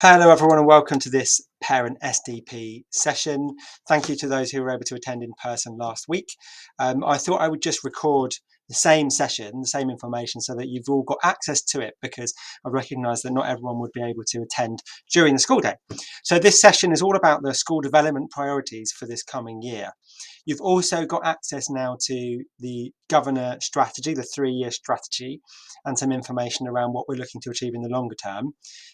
Hello everyone and welcome to this parent SDP session. Thank you to those who were able to attend in person last week. I thought I would just record the same session, the same information, so that you've all got access to it, because I recognise that not everyone would be able to attend during the school day. So this session is all about the school development priorities for this coming year. You've also got access now to the governor strategy, the 3-year strategy, and some information around what we're looking to achieve in the longer term.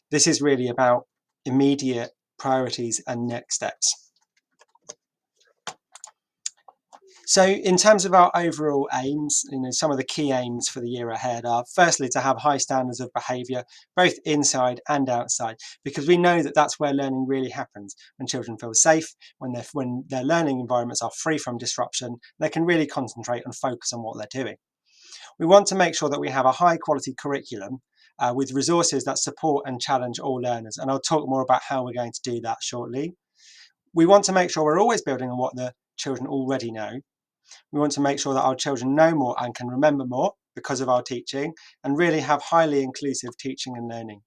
This is really about immediate priorities and next steps. So in terms of our overall aims, some of the key aims for the year ahead are firstly to have high standards of behaviour, both inside and outside, because we know that that's where learning really happens. When children feel safe, when their learning environments are free from disruption, they can really concentrate and focus on what they're doing. We want to make sure that we have a high quality curriculum with resources that support and challenge all learners. And I'll talk more about how we're going to do that shortly. We want to make sure we're always building on what the children already know. We want to make sure that our children know more and can remember more because of our teaching, and really have highly inclusive teaching and learning.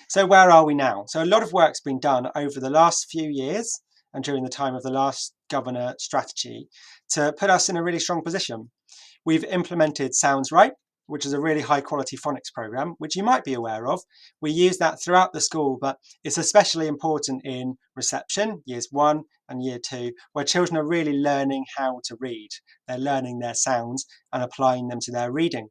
So where are we now? So a lot of work's been done over the last few years and during the time of the last governor strategy to put us in a really strong position. We've implemented Sounds Right, which is a really high quality phonics program, which you might be aware of. We use that throughout the school, but it's especially important in reception, years 1 and year 2, where children are really learning how to read. They're learning their sounds and applying them to their reading.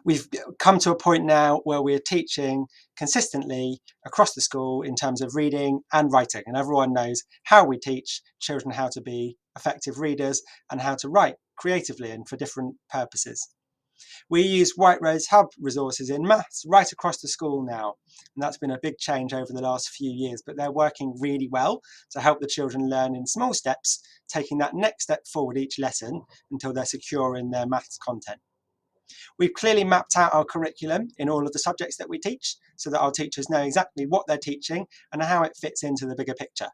We've come to a point now where we're teaching consistently across the school in terms of reading and writing, and everyone knows how we teach children how to be effective readers and how to write creatively and for different purposes. We use White Rose Hub resources in maths right across the school now, and that's been a big change over the last few years, but they're working really well to help the children learn in small steps, taking that next step forward each lesson until they're secure in their maths content. We've clearly mapped out our curriculum in all of the subjects that we teach, so that our teachers know exactly what they're teaching and how it fits into the bigger picture.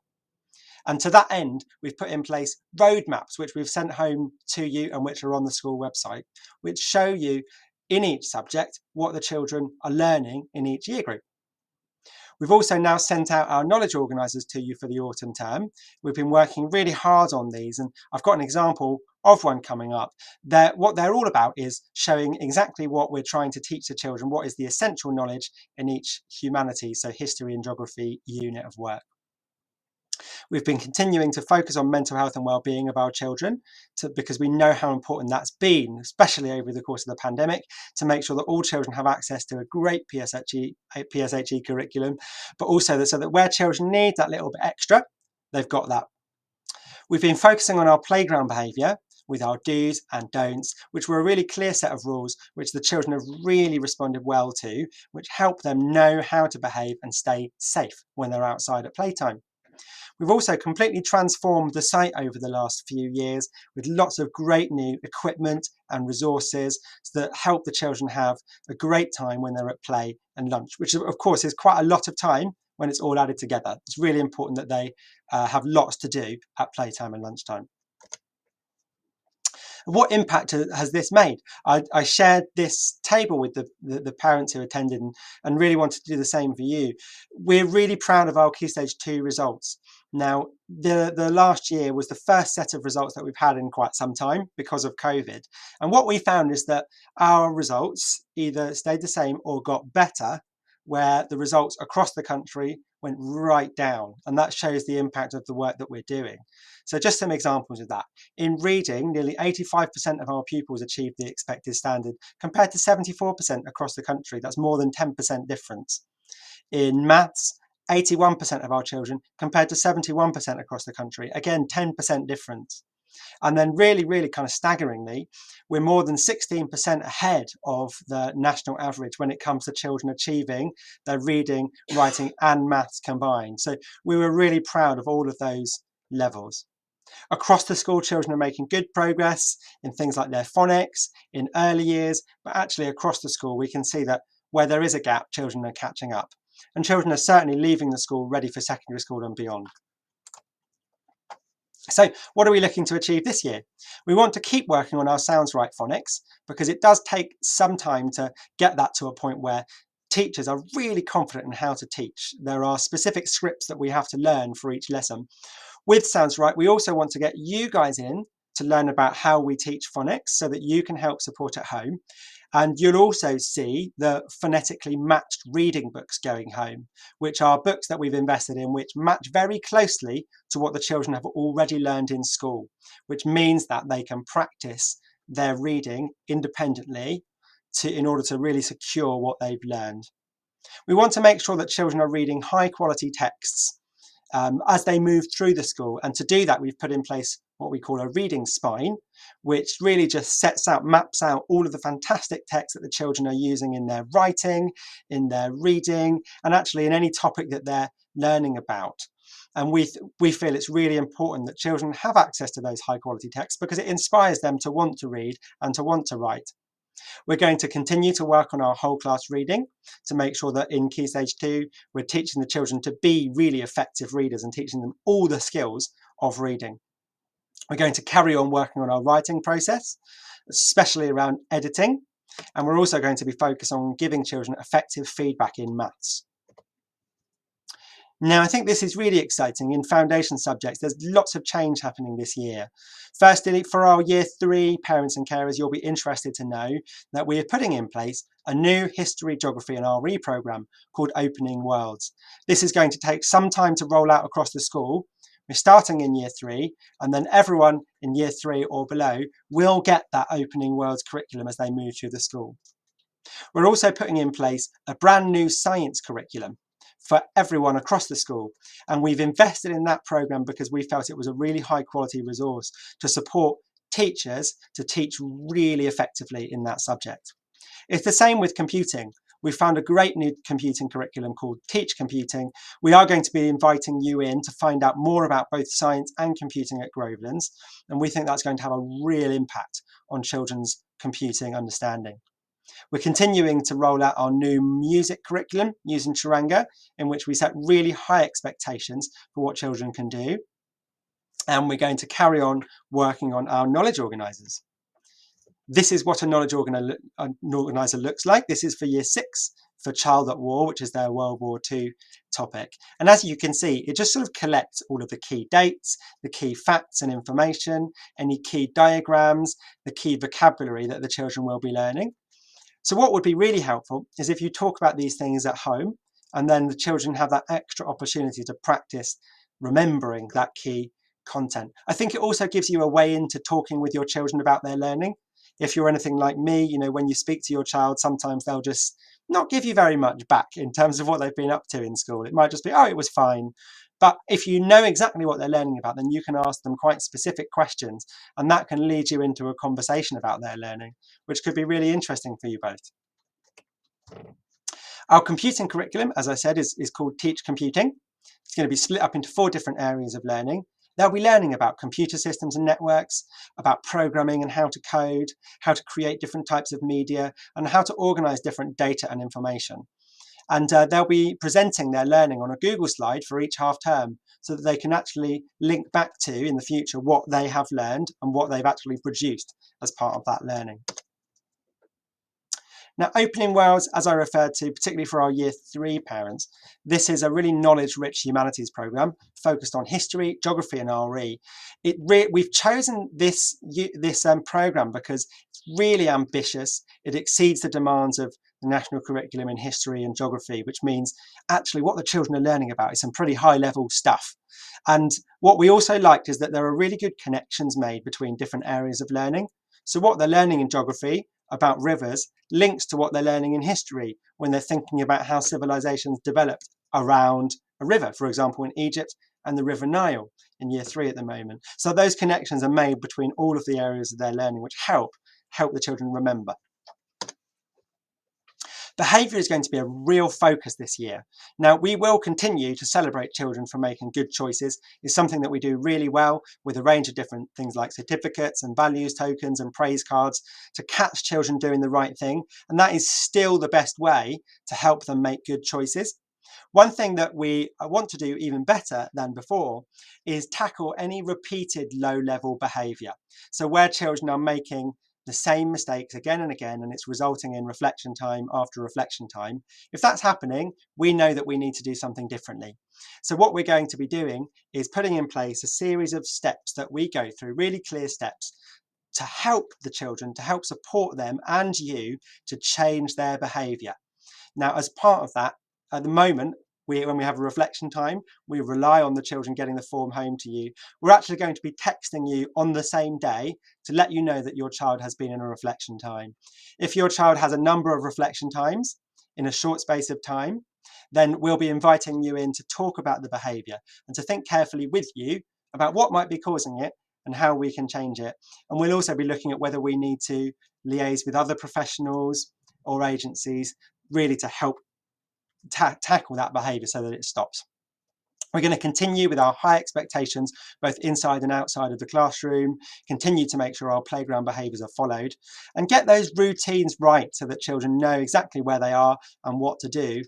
And to that end, we've put in place roadmaps, which we've sent home to you and which are on the school website, which show you in each subject what the children are learning in each year group. We've also now sent out our knowledge organisers to you for the autumn term. We've been working really hard on these, and I've got an example of one coming up. What they're all about is showing exactly what we're trying to teach the children, what is the essential knowledge in each humanities, so history and geography unit of work. We've been continuing to focus on mental health and well-being of our children because we know how important that's been, especially over the course of the pandemic, to make sure that all children have access to a great PSHE curriculum, but also so that where children need that little bit extra, they've got that. We've been focusing on our playground behaviour with our do's and don'ts, which were a really clear set of rules which the children have really responded well to, which help them know how to behave and stay safe when they're outside at playtime. We've also completely transformed the site over the last few years with lots of great new equipment and resources that help the children have a great time when they're at play and lunch, which of course is quite a lot of time when it's all added together. It's really important that they have lots to do at playtime and lunchtime. What impact has this made? I shared this table with the parents who attended and really wanted to do the same for you. We're really proud of our Key Stage 2 results. Now, the last year was the first set of results that we've had in quite some time because of COVID. And what we found is that our results either stayed the same or got better, where the results across the country went right down. And that shows the impact of the work that we're doing. So just some examples of that. In reading, nearly 85% of our pupils achieved the expected standard, compared to 74% across the country. That's more than 10% difference. In maths, 81% of our children, compared to 71% across the country. Again, 10% difference. And then really, really kind of staggeringly, we're more than 16% ahead of the national average when it comes to children achieving their reading, writing and maths combined. So we were really proud of all of those levels. Across the school, children are making good progress in things like their phonics, in early years, but actually across the school, we can see that where there is a gap, children are catching up. And children are certainly leaving the school ready for secondary school and beyond. So what are we looking to achieve this year? We want to keep working on our Sounds Right phonics because it does take some time to get that to a point where teachers are really confident in how to teach. There are specific scripts that we have to learn for each lesson. With Sounds Right, we also want to get you guys in to learn about how we teach phonics so that you can help support at home. And you'll also see the phonetically matched reading books going home, which are books that we've invested in, which match very closely to what the children have already learned in school, which means that they can practice their reading independently in order to really secure what they've learned. We want to make sure that children are reading high quality texts as they move through the school. And to do that, we've put in place what we call a reading spine, which really just maps out all of the fantastic text that the children are using in their writing, in their reading, and actually in any topic that they're learning about. And we feel it's really important that children have access to those high quality texts because it inspires them to want to read and to want to write. We're going to continue to work on our whole class reading to make sure that in Key Stage 2, we're teaching the children to be really effective readers and teaching them all the skills of reading. We're going to carry on working on our writing process, especially around editing. And we're also going to be focused on giving children effective feedback in maths. Now, I think this is really exciting. In foundation subjects, there's lots of change happening this year. Firstly, for our Year 3 parents and carers, you'll be interested to know that we are putting in place a new history, geography and RE programme called Opening Worlds. This is going to take some time to roll out across the school. We're starting in Year 3, and then everyone in Year 3 or below will get that Opening Worlds curriculum as they move through the school. We're also putting in place a brand new science curriculum for everyone across the school. And we've invested in that programme because we felt it was a really high quality resource to support teachers to teach really effectively in that subject. It's the same with computing. We found a great new computing curriculum called Teach Computing. We are going to be inviting you in to find out more about both science and computing at Grovelands. And we think that's going to have a real impact on children's computing understanding. We're continuing to roll out our new music curriculum using Charanga, in which we set really high expectations for what children can do. And we're going to carry on working on our knowledge organisers. This is what a knowledge organiser looks like. This is for Year 6 for Child at War, which is their World War II topic. And as you can see, it just sort of collects all of the key dates, the key facts and information, any key diagrams, the key vocabulary that the children will be learning. So what would be really helpful is if you talk about these things at home, and then the children have that extra opportunity to practice remembering that key content. I think it also gives you a way into talking with your children about their learning. If you're anything like me, you know, when you speak to your child, sometimes they'll just not give you very much back in terms of what they've been up to in school. It might just be, oh, it was fine. But if you know exactly what they're learning about, then you can ask them quite specific questions, and that can lead you into a conversation about their learning, which could be really interesting for you both. Our computing curriculum, as I said, is called Teach Computing. It's going to be split up into 4 different areas of learning. They'll be learning about computer systems and networks, about programming and how to code, how to create different types of media, and how to organize different data and information. And they'll be presenting their learning on a Google slide for each half term so that they can actually link back to, in the future, what they have learned and what they've actually produced as part of that learning. Now, Opening Worlds, as I referred to, particularly for our Year 3 parents, this is a really knowledge-rich humanities programme focused on history, geography and RE. We've chosen this programme because it's really ambitious. It exceeds the demands of the national curriculum in history and geography, which means actually what the children are learning about is some pretty high-level stuff. And what we also liked is that there are really good connections made between different areas of learning. So what they're learning in geography about rivers links to what they're learning in history when they're thinking about how civilizations developed around a river, for example, in Egypt and the River Nile in Year 3 at the moment. So those connections are made between all of the areas of their learning, which help the children remember. Behaviour is going to be a real focus this year. Now, we will continue to celebrate children for making good choices. It's something that we do really well with a range of different things like certificates and values tokens and praise cards to catch children doing the right thing. And that is still the best way to help them make good choices. One thing that we want to do even better than before is tackle any repeated low-level behaviour. So where children are making the same mistakes again and again, and it's resulting in reflection time after reflection time, if that's happening, we know that we need to do something differently. So what we're going to be doing is putting in place a series of steps that we go through, really clear steps, to help the children, to help support them and you to change their behaviour. Now, as part of that, at the moment, when we have a reflection time, we rely on the children getting the form home to you. We're actually going to be texting you on the same day to let you know that your child has been in a reflection time. If your child has a number of reflection times in a short space of time, then we'll be inviting you in to talk about the behaviour and to think carefully with you about what might be causing it and how we can change it. And we'll also be looking at whether we need to liaise with other professionals or agencies really to help tackle that behaviour so that it stops. We're going to continue with our high expectations, both inside and outside of the classroom, continue to make sure our playground behaviours are followed, and get those routines right so that children know exactly where they are and what to do,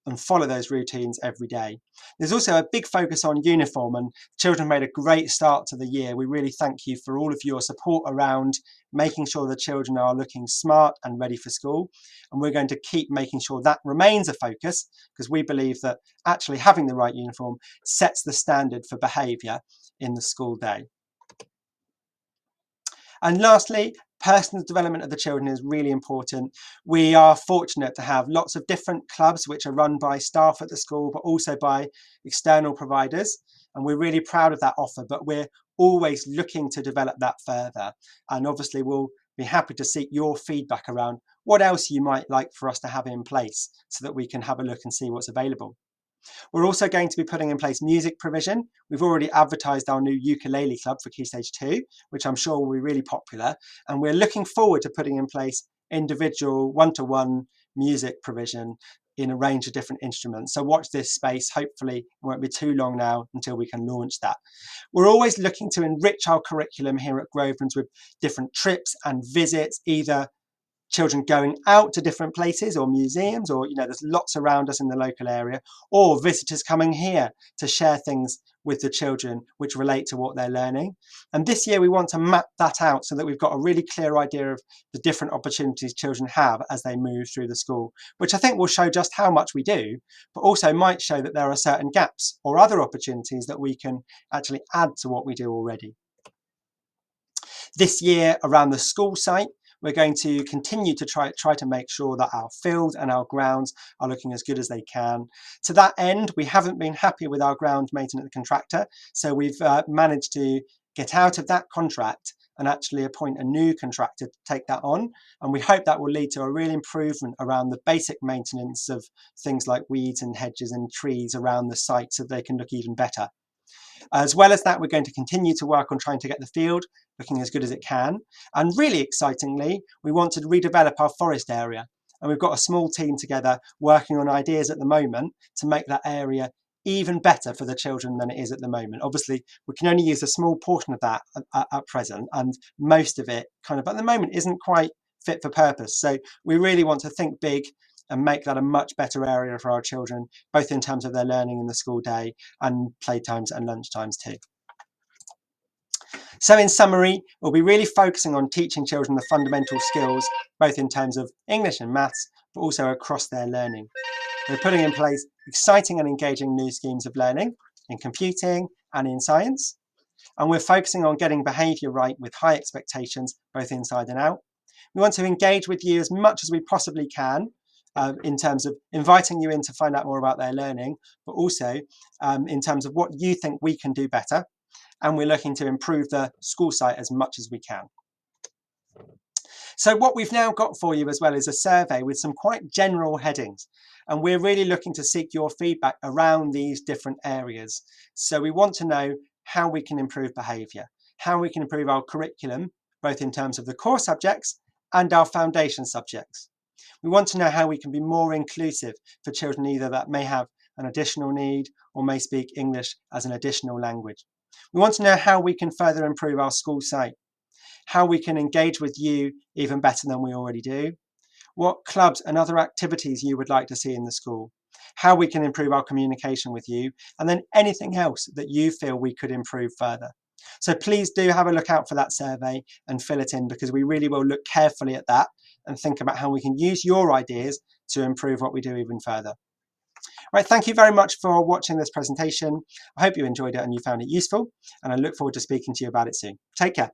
and follow those routines every day. There's also a big focus on uniform, and children made a great start to the year. We really thank you for all of your support around making sure the children are looking smart and ready for school. And we're going to keep making sure that remains a focus, because we believe that actually having the right uniform sets the standard for behaviour in the school day. And lastly, personal development of the children is really important. We are fortunate to have lots of different clubs which are run by staff at the school, but also by external providers. And we're really proud of that offer, but we're always looking to develop that further. And obviously we'll be happy to seek your feedback around what else you might like for us to have in place so that we can have a look and see what's available. We're also going to be putting in place music provision. We've already advertised our new ukulele club for Key Stage 2, which I'm sure will be really popular. And we're looking forward to putting in place individual one-to-one music provision in a range of different instruments. So watch this space. Hopefully it won't be too long now until we can launch that. We're always looking to enrich our curriculum here at Grosvenor's with different trips and visits, either children going out to different places or museums, or there's lots around us in the local area, or visitors coming here to share things with the children which relate to what they're learning. And this year we want to map that out so that we've got a really clear idea of the different opportunities children have as they move through the school, which I think will show just how much we do, but also might show that there are certain gaps or other opportunities that we can actually add to what we do already. This year around the school site, we're going to continue to try to make sure that our field and our grounds are looking as good as they can. To that end, we haven't been happy with our ground maintenance contractor, so we've managed to get out of that contract and actually appoint a new contractor to take that on. And we hope that will lead to a real improvement around the basic maintenance of things like weeds and hedges and trees around the site so they can look even better. As well as that, we're going to continue to work on trying to get the field looking as good as it can. And really excitingly, we want to redevelop our forest area. And we've got a small team together working on ideas at the moment to make that area even better for the children than it is at the moment. Obviously, we can only use a small portion of that at present, and most of it kind of at the moment isn't quite fit for purpose. So we really want to think big and make that a much better area for our children, both in terms of their learning in the school day and playtimes and lunchtimes too. So in summary, we'll be really focusing on teaching children the fundamental skills, both in terms of English and maths, but also across their learning. We're putting in place exciting and engaging new schemes of learning in computing and in science. And we're focusing on getting behaviour right with high expectations, both inside and out. We want to engage with you as much as we possibly can, in terms of inviting you in to find out more about their learning, but also in terms of what you think we can do better. And we're looking to improve the school site as much as we can. So what we've now got for you as well is a survey with some quite general headings. And we're really looking to seek your feedback around these different areas. So we want to know how we can improve behaviour, how we can improve our curriculum, both in terms of the core subjects and our foundation subjects. We want to know how we can be more inclusive for children either that may have an additional need or may speak English as an additional language. We want to know how we can further improve our school site, how we can engage with you even better than we already do, what clubs and other activities you would like to see in the school, how we can improve our communication with you, and then anything else that you feel we could improve further. So please do have a look out for that survey and fill it in, because we really will look carefully at that and think about how we can use your ideas to improve what we do even further. Right, thank you very much for watching this presentation. I hope you enjoyed it and you found it useful, and I look forward to speaking to you about it soon. Take care.